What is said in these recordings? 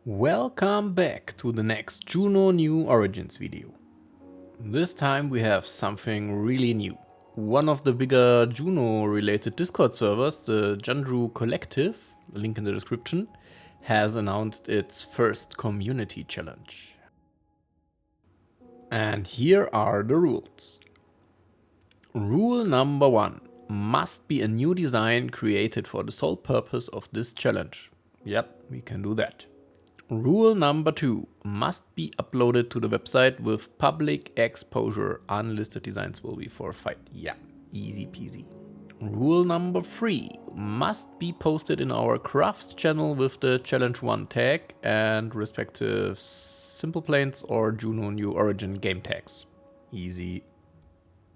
Welcome back to the next Juno New Origins video. This time we have something really new. One of the bigger Juno related Discord servers, the Jundroo Collective, link in the description, has announced its first community challenge. And here are the rules. Rule number 1 must be a new design created for the sole purpose of this challenge. Yep, we can do that. Rule number 2 must be uploaded to the website with public exposure. Unlisted designs will be forfeit. Yeah, easy peasy. Rule number 3 must be posted in our crafts channel with the challenge 1 tag and respective simple planes or Juno New Origin game tags. Easy.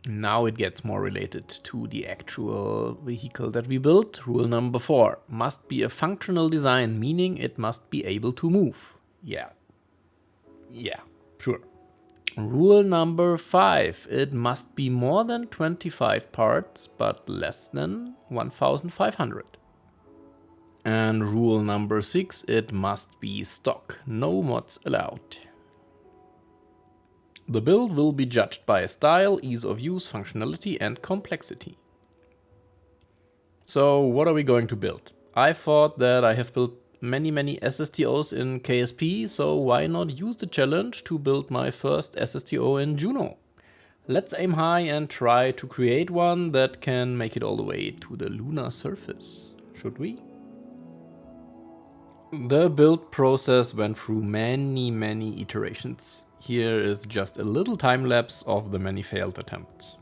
Now it gets more related to the actual vehicle that we built. Rule number 4 must be a functional design, meaning it must be able to move. Yeah, sure. Rule number 5, it must be more than 25 parts, but less than 1,500. And rule number 6, it must be stock, no mods allowed. The build will be judged by style, ease of use, functionality and complexity. So what are we going to build? I thought that I have built many SSTOs in KSP, so why not use the challenge to build my first SSTO in Juno? Let's aim high and try to create one that can make it all the way to the lunar surface. Should we? The build process went through many iterations. Here is just a little time lapse of the many failed attempts.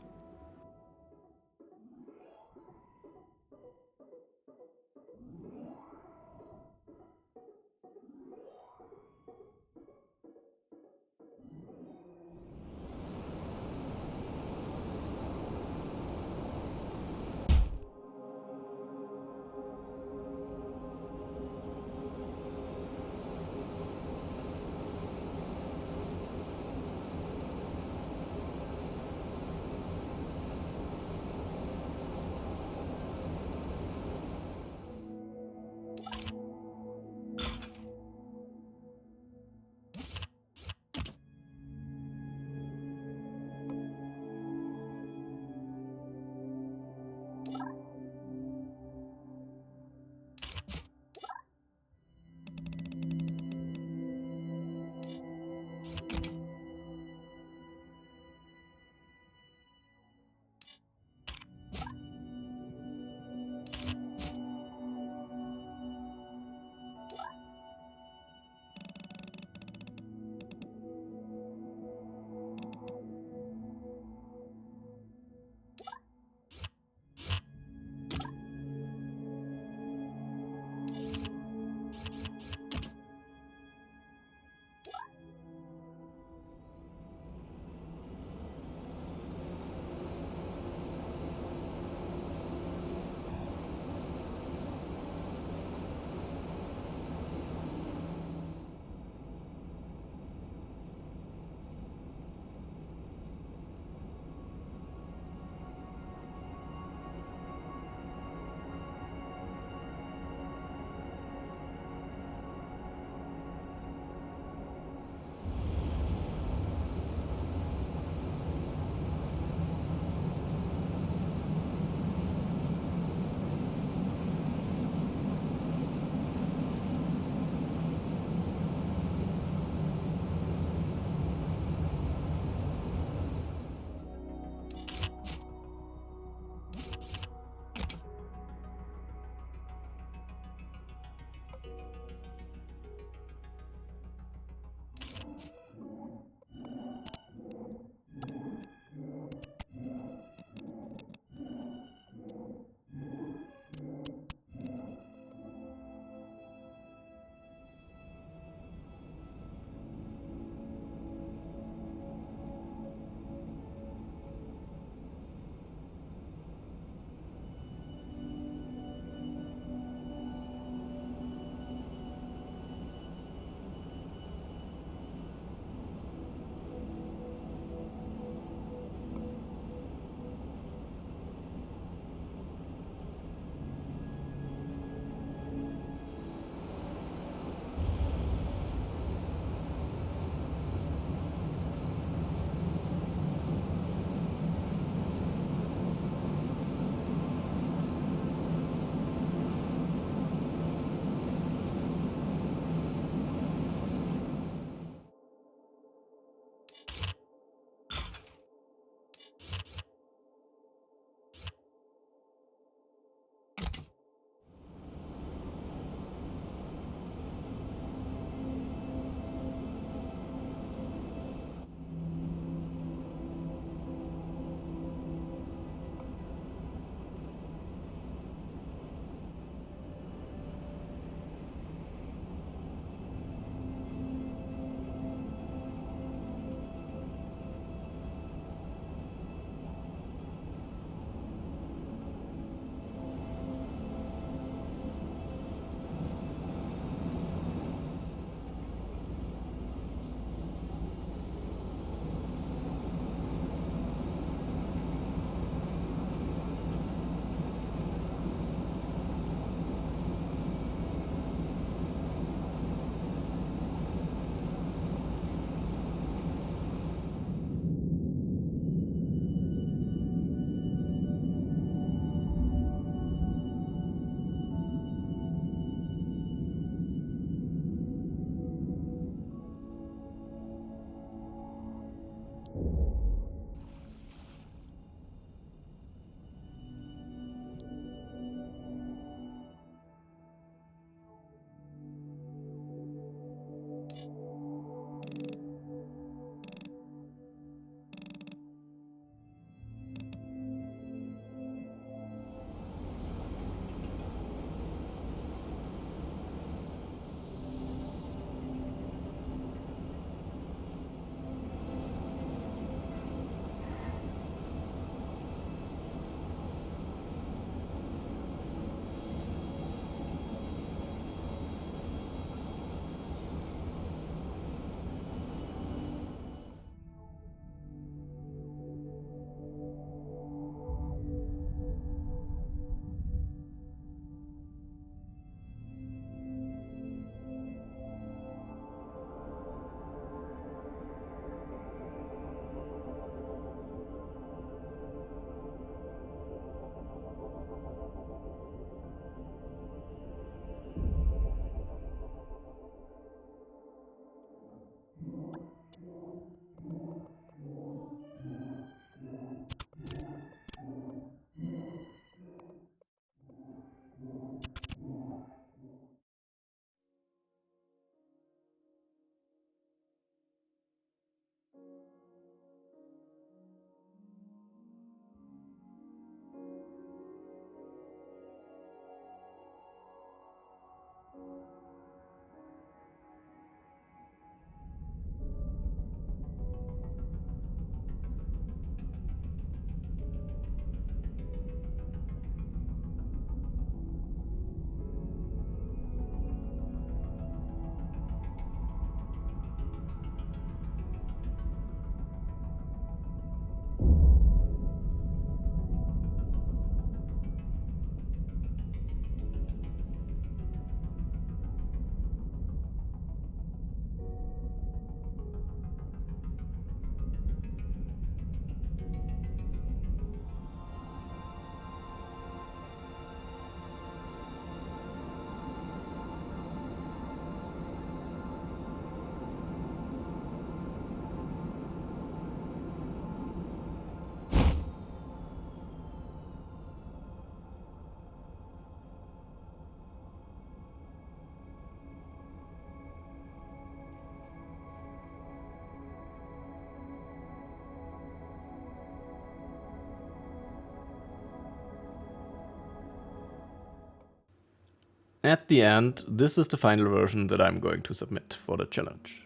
At the end, this is the final version that I'm going to submit for the challenge.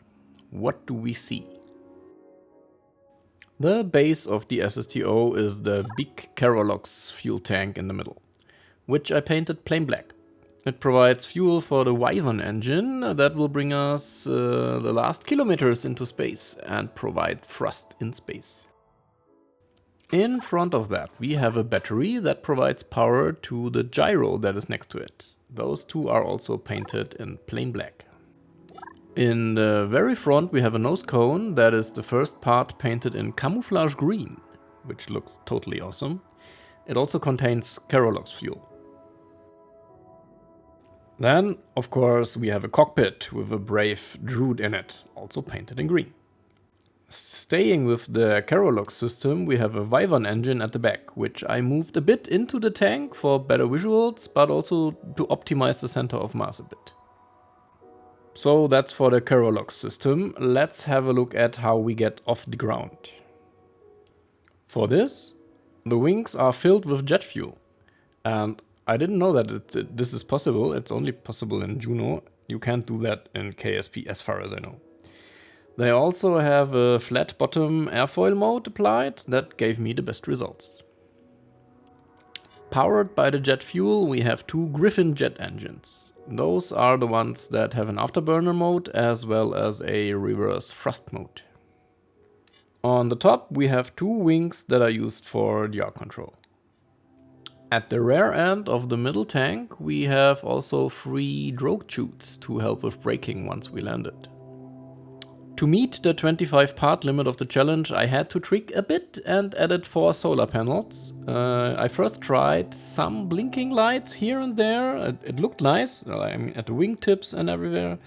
What do we see? The base of the SSTO is the big Carolox fuel tank in the middle, which I painted plain black. It provides fuel for the Wyvern engine that will bring us the last kilometers into space and provide thrust in space. In front of that we have a battery that provides power to the gyro that is next to it. Those two are also painted in plain black. In the very front we have a nose cone that is the first part painted in camouflage green, which looks totally awesome. It also contains Carolox fuel. Then, of course, we have a cockpit with a brave Jundroo in it, also painted in green. Staying with the Carolox system, we have a Wyvern engine at the back, which I moved a bit into the tank for better visuals, but also to optimize the center of mass a bit. So that's for the Carolox system. Let's have a look at how we get off the ground. For this, the wings are filled with jet fuel. And I didn't know that this is possible. It's only possible in Juno. You can't do that in KSP as far as I know. They also have a flat bottom airfoil mode applied that gave me the best results. Powered by the jet fuel, we have two Griffin jet engines. Those are the ones that have an afterburner mode as well as a reverse thrust mode. On the top we have two wings that are used for yaw control. At the rear end of the middle tank we have also 3 drogue chutes to help with braking once we landed. To meet the 25 part limit of the challenge I had to trick a bit and added 4 solar panels. I first tried some blinking lights here and there. It looked nice, I mean at the wingtips and everywhere.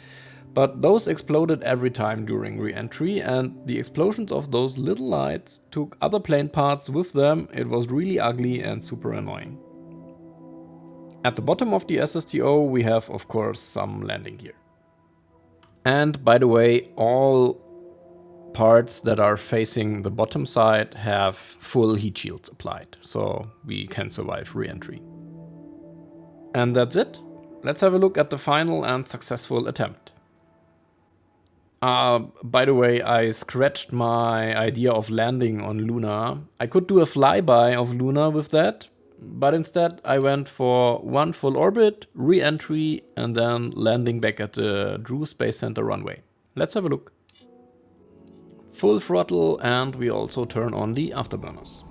But those exploded every time during re-entry, and the explosions of those little lights took other plane parts with them. It was really ugly and super annoying. At the bottom of the SSTO we have of course some landing gear. And by the way, all parts that are facing the bottom side have full heat shields applied, so we can survive re-entry. And that's it. Let's have a look at the final and successful attempt. By the way, I scratched my idea of landing on Luna. I could do a flyby of Luna with that, but instead I went for 1 full orbit, re-entry, and then landing back at the Jundroo Space Center runway. Let's have a look. Full throttle, and we also turn on the afterburners.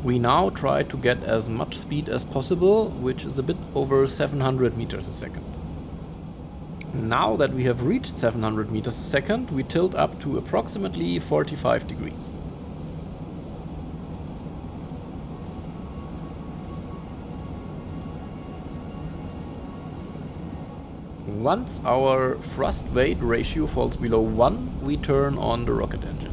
We now try to get as much speed as possible, which is a bit over 700 meters a second. Now that we have reached 700 meters a second, we tilt up to approximately 45 degrees. Once our thrust-weight ratio falls below 1, we turn on the rocket engine.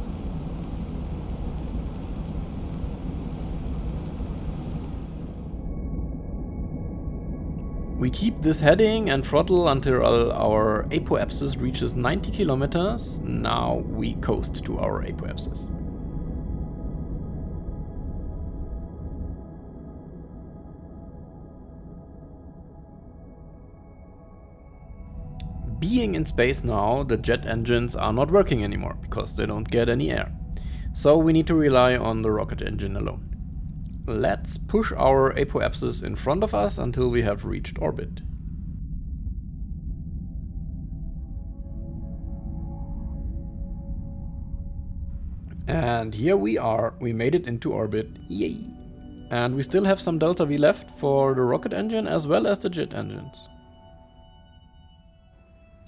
We keep this heading and throttle until our apoapsis reaches 90 kilometers. Now we coast to our apoapsis. Being in space now, the jet engines are not working anymore because they don't get any air. So we need to rely on the rocket engine alone. Let's push our apoapsis in front of us until we have reached orbit. And here we are, we made it into orbit, yay! And we still have some delta V left for the rocket engine as well as the jet engines.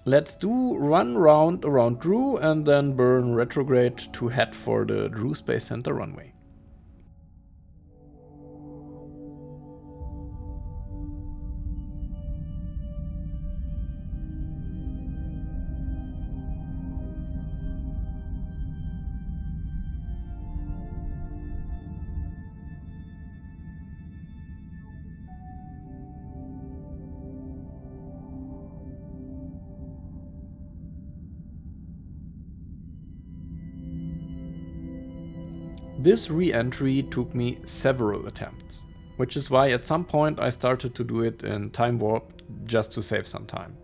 Let's do 1 round around Jundroo and then burn retrograde to head for the Jundroo Space Center runway. This re-entry took me several attempts, which is why at some point I started to do it in time warp just to save some time.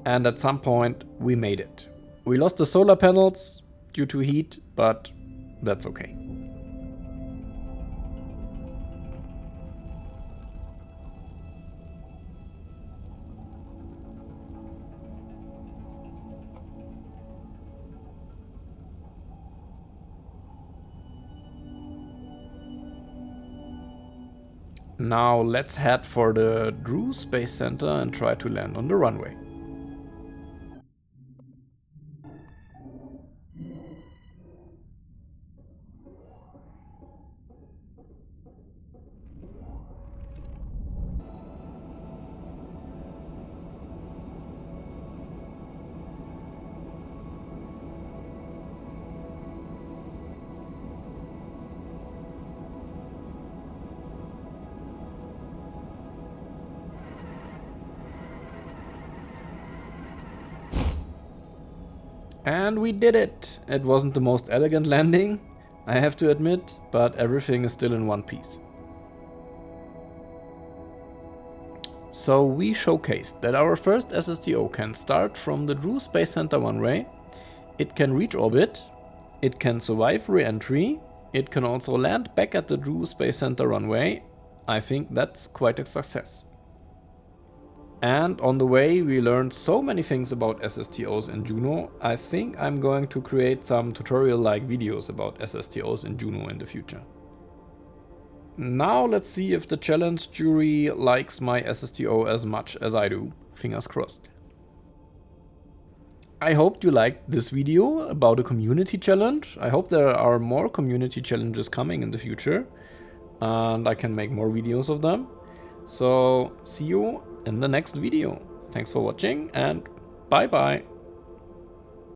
And at some point we made it. We lost the solar panels due to heat, but that's okay. Now let's head for the Jundroo Space Center and try to land on the runway. And we did it! It wasn't the most elegant landing, I have to admit, but everything is still in one piece. So we showcased that our first SSTO can start from the Jundroo Space Center runway, it can reach orbit, it can survive re-entry, it can also land back at the Jundroo Space Center runway. I think that's quite a success. And on the way we learned so many things about SSTOs in Juno. I think I'm going to create some tutorial-like videos about SSTOs in Juno in the future. Now let's see if the challenge jury likes my SSTO as much as I do. Fingers crossed. I hope you liked this video about a community challenge. I hope there are more community challenges coming in the future and I can make more videos of them. So see you in the next video. Thanks for watching and bye bye.